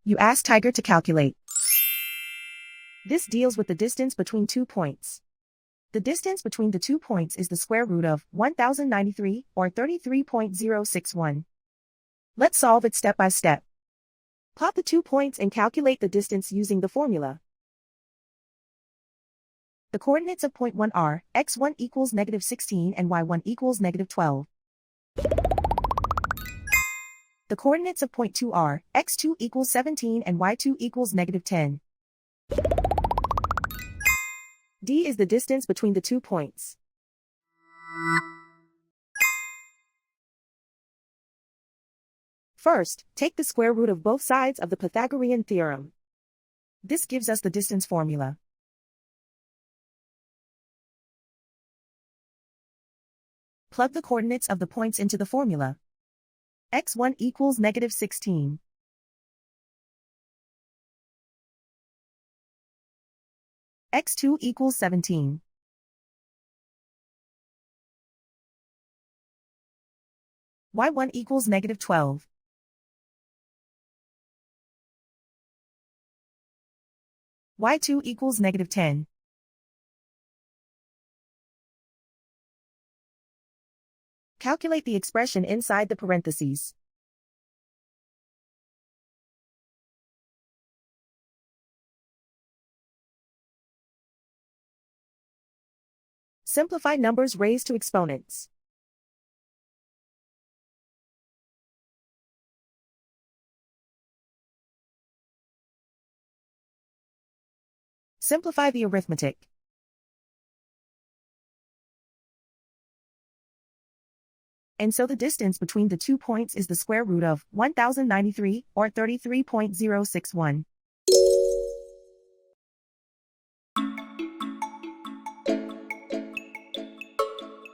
You ask Tiger to calculate. This deals with the distance between 2 points. The distance between the 2 points is the square root of 1093, or 33.061. Let's solve it step by step. Plot the 2 points and calculate the distance using the formula. The coordinates of point 1 are, x1 equals -16 and y1 equals -12. The coordinates of point 2 are, x2 equals 17 and y2 equals -10. D is the distance between the 2 points. First, take the square root of both sides of the Pythagorean theorem. This gives us the distance formula. Plug the coordinates of the points into the formula. x1 equals -16. x2 equals 17. y1 equals -12. y2 equals -10. Calculate the expression inside the parentheses. Simplify numbers raised to exponents. Simplify the arithmetic. And so the distance between the 2 points is the square root of 1093, or 33.061.